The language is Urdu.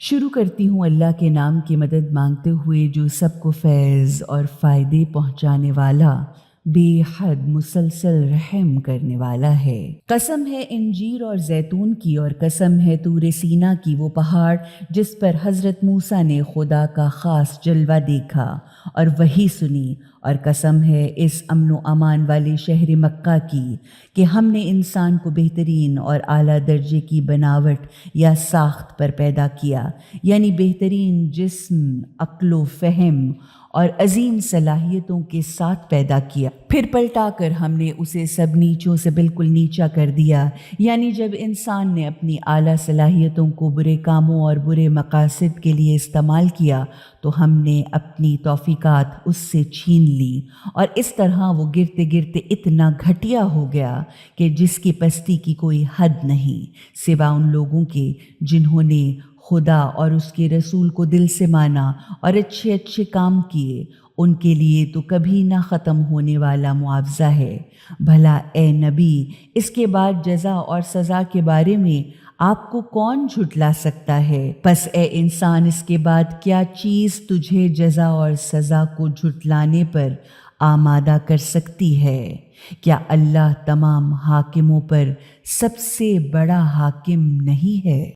شروع کرتی ہوں اللہ کے نام کی مدد مانگتے ہوئے جو سب کو فیض اور فائدے پہنچانے والا، بے حد مسلسل رحم کرنے والا ہے۔ قسم ہے انجیر اور زیتون کی، اور قسم ہے طور سینا کی، وہ پہاڑ جس پر حضرت موسیٰ نے خدا کا خاص جلوہ دیکھا اور وحی سنی، اور قسم ہے اس امن و امان والے شہر مکہ کی کہ ہم نے انسان کو بہترین اور اعلیٰ درجے کی بناوٹ یا ساخت پر پیدا کیا، یعنی بہترین جسم، عقل و فہم اور عظیم صلاحیتوں کے ساتھ پیدا کیا۔ پھر پلٹا کر ہم نے اسے سب نیچوں سے بالکل نیچا کر دیا، یعنی جب انسان نے اپنی اعلیٰ صلاحیتوں کو برے کاموں اور برے مقاصد کے لیے استعمال کیا تو ہم نے اپنی توفیقات اس سے چھین لی، اور اس طرح وہ گرتے گرتے اتنا گھٹیا ہو گیا کہ جس کی پستی کی کوئی حد نہیں، سوا ان لوگوں کے جنہوں نے خدا اور اس کے رسول کو دل سے مانا اور اچھے اچھے کام کیے، ان کے لیے تو کبھی نہ ختم ہونے والا معاوضہ ہے۔ بھلا اے نبی، اس کے بعد جزا اور سزا کے بارے میں آپ کو کون جھٹلا سکتا ہے؟ پس اے انسان، اس کے بعد کیا چیز تجھے جزا اور سزا کو جھٹلانے پر آمادہ کر سکتی ہے؟ کیا اللہ تمام حاکموں پر سب سے بڑا حاکم نہیں ہے؟